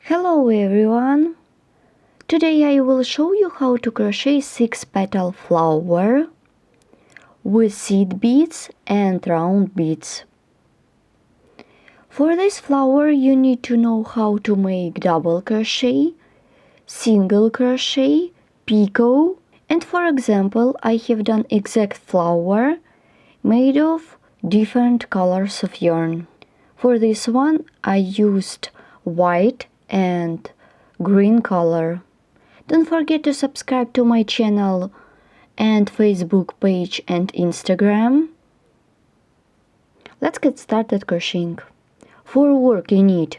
Hello everyone! Today I will show you how to crochet 6-petal flower with seed beads and round beads. For this flower you need to know how to make double crochet, single crochet, picot, and for example I have done exact flower made of different colors of yarn. For this one I used white and green color. Don't forget to subscribe to my channel and Facebook page and Instagram. Let's get started crocheting. For work you need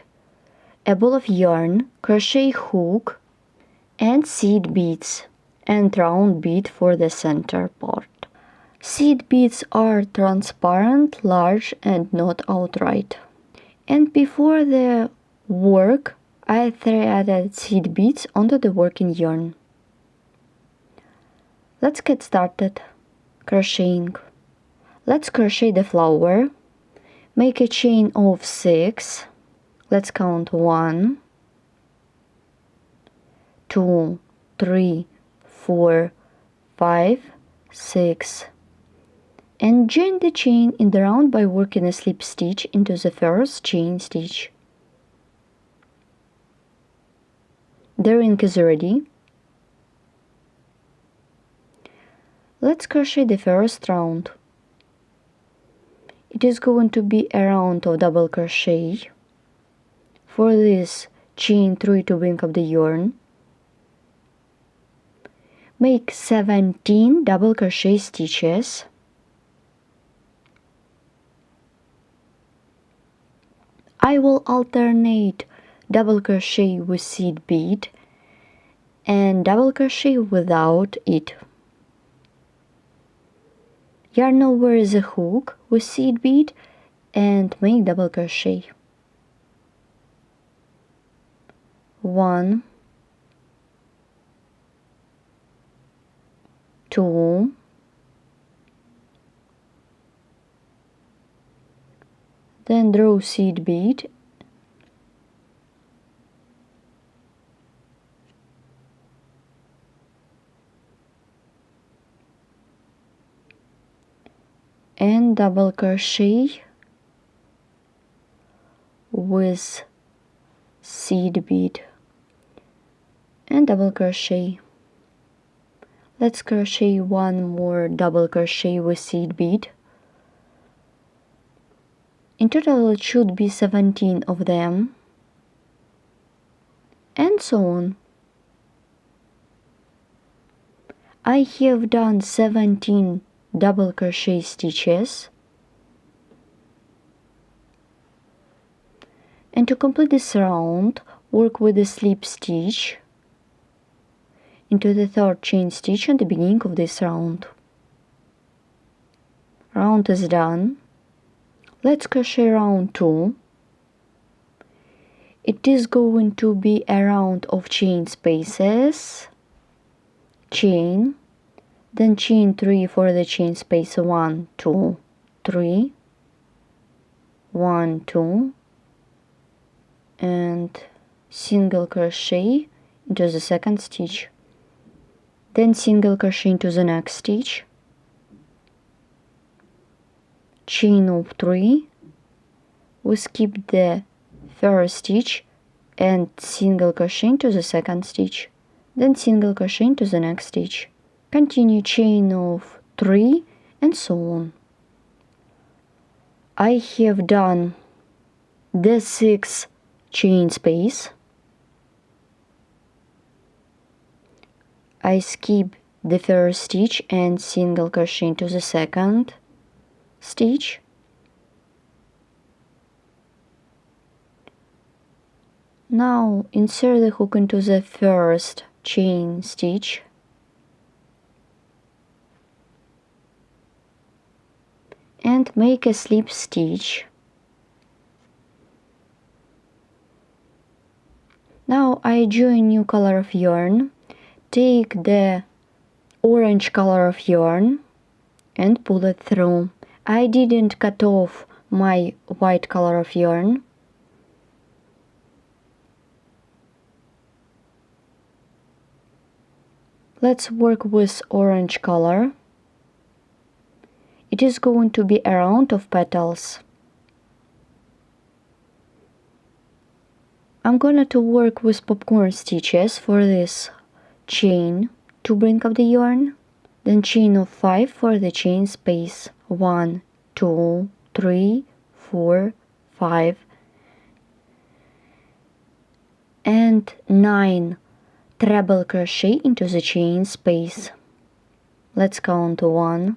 a ball of yarn, crochet hook and seed beads and round bead for the center part. Seed beads are transparent, large and not outright. And before the work I threaded seed beads onto the working yarn. Let's get started crocheting. Let's crochet the flower. Make a chain of 6. Let's count 1, 2, 3, 4, 5, 6. And join the chain in the round by working a slip stitch into the first chain stitch. The ring is ready. Let's crochet the first round. It is going to be a round of double crochet. For this, chain 3 to bring up the yarn. Make 17 double crochet stitches. I will alternate double crochet with seed bead and double crochet without it. Yarn over the hook with seed bead and make double crochet. 1, 2, then draw seed bead and double crochet with seed bead and double crochet. Let's crochet one more double crochet with seed bead. In total it should be 17 of them, and so on. I have done 17 double crochet stitches, and to complete this round work with a slip stitch into the third chain stitch at the beginning of this round. Round is done. Let's crochet round 2. It is going to be a round of chain spaces, chain, then chain 3 for the chain space 1, 2, 3, 1, 2, and single crochet into the second stitch, then single crochet into the next stitch, chain of 3, we skip the first stitch and single crochet into the second stitch, then single crochet into the next stitch. Continue chain of 3 and so on. I have done the 6th chain space. I skip the first stitch and single crochet into the second stitch. Now insert the hook into the first chain stitch and make a slip stitch. Now I join new color of yarn. Take the orange color of yarn and pull it through. I didn't cut off my white color of yarn. Let's work with orange color. It is going to be a round of petals. I'm going to work with popcorn stitches for this chain to bring up the yarn, then chain of 5 for the chain space. 1, 2, 3, 4, 5, and 9 treble crochet into the chain space. Let's count 1,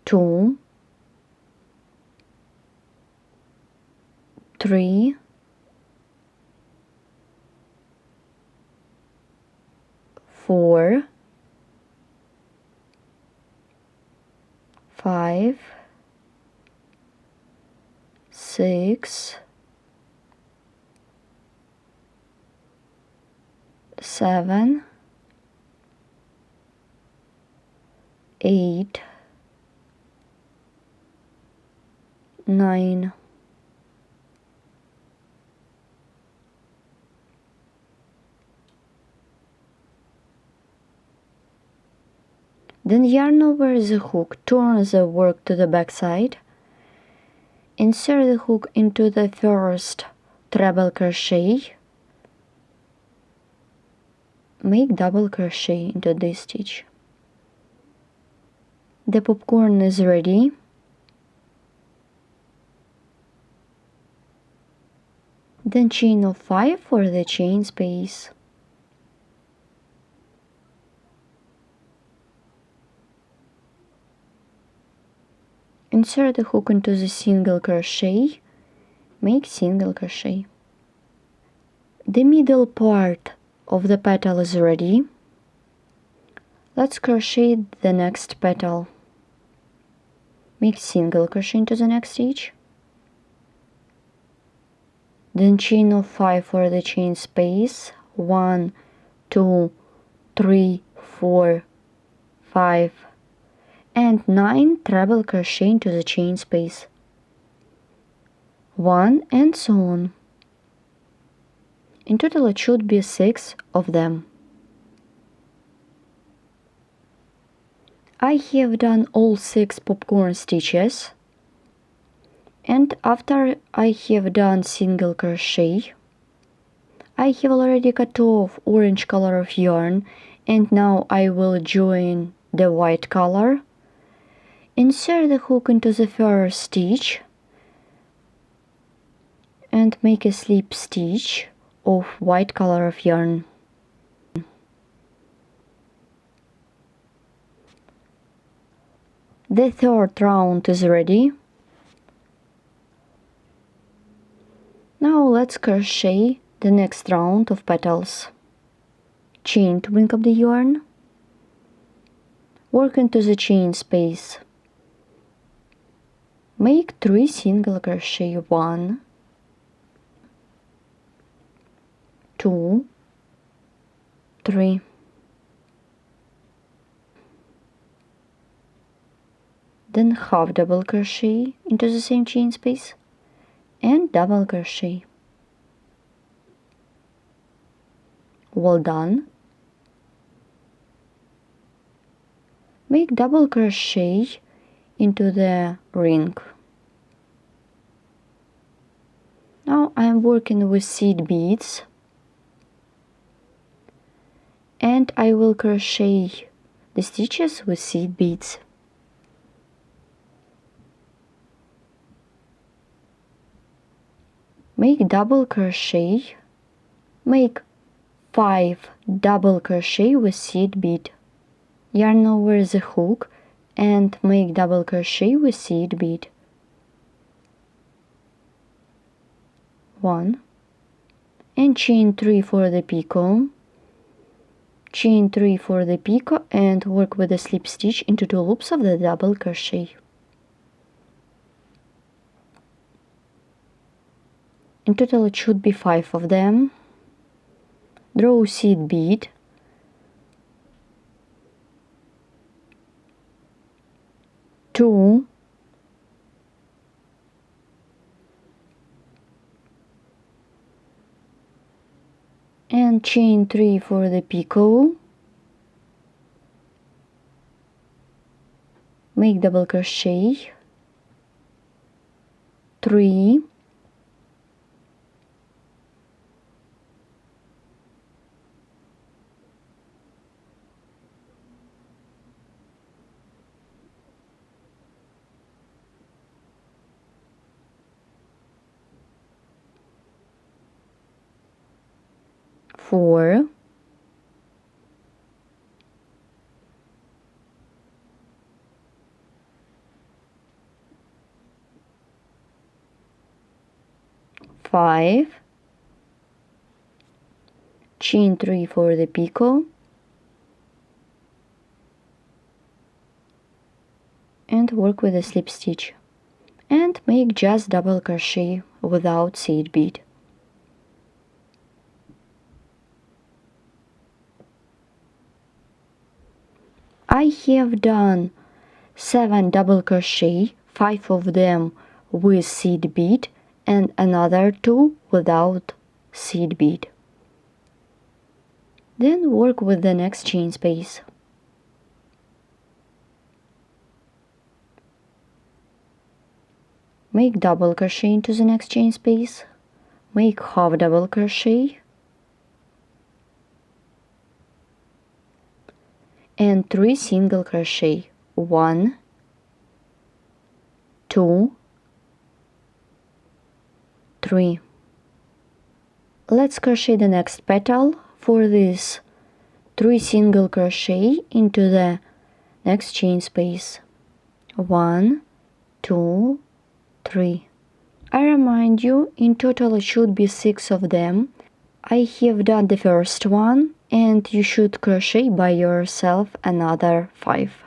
2, 3, 4, 5, 6, 7, 8, 9. Then yarn over the hook, turn the work to the back side, insert the hook into the first treble crochet, make double crochet into this stitch. The popcorn is ready. Then chain of 5 for the chain space. Insert the hook into the single crochet, make single crochet. The middle part of the petal is ready. Let's crochet the next petal. Make single crochet into the next stitch. Then chain of 5 for the chain space. 1, 2, 3, 4, 5, and 9 treble crochet into the chain space. 1 and so on. In total it should be 6 of them. I have done all 6 popcorn stitches, and after I have done single crochet, I have already cut off orange color of yarn, and now I will join the white color. Insert the hook into the first stitch and make a slip stitch of white color of yarn. The third round is ready. Now let's crochet the next round of petals. Chain to bring up the yarn. Work into the chain space. Make 3 single crochet. 1, 2, 3. Then half double crochet into the same chain space and double crochet. Well done. Make double crochet into the ring. Now I am working with seed beads, and I will crochet the stitches with seed beads. Make double crochet, make 5 double crochet with seed bead. Yarn over the hook and make double crochet with seed bead. 1 and chain 3 for the picot, chain 3 for the picot, and work with a slip stitch into 2 loops of the double crochet. In total it should be 5 of them. Draw seed bead, two, and chain 3 for the picot, make double crochet, 3, four, five, chain 3 for the picot, and work with a slip stitch, and make just double crochet without seed bead. I have done 7 double crochet, 5 of them with seed bead and another 2 without seed bead. Then work with the next chain space. Make double crochet into the next chain space, make half double crochet, and 3 single crochet, 1, 2, 3. Let's crochet the next petal. For this, 3 single crochet into the next chain space, 1, 2, 3. I remind you, in total it should be 6 of them. I have done the first one, and you should crochet by yourself another 5.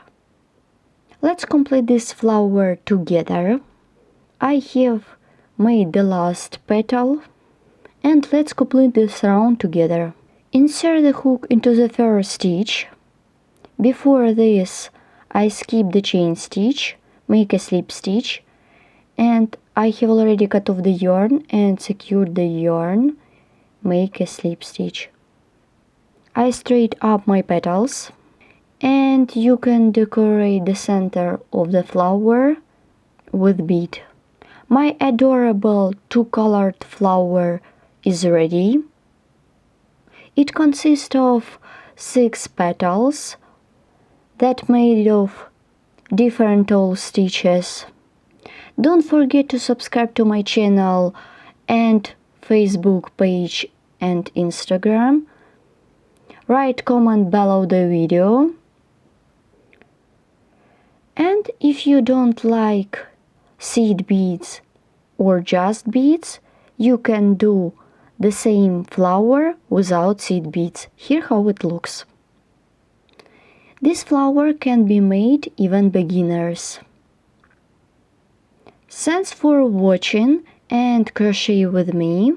Let's complete this flower together. I have made the last petal, and let's complete this round together. Insert the hook into the first stitch. Before this, I skip the chain stitch, make a slip stitch, and I have already cut off the yarn and secured the yarn, make a slip stitch. I straight up my petals, and you can decorate the center of the flower with bead. My adorable 2-colored flower is ready. It consists of 6 petals that made of different tall stitches. Don't forget to subscribe to my channel and Facebook page and Instagram. Write comment below the video. And if you don't like seed beads or just beads, you can do the same flower without seed beads. Here how it looks. This flower can be made even beginners. Thanks for watching and crochet with me.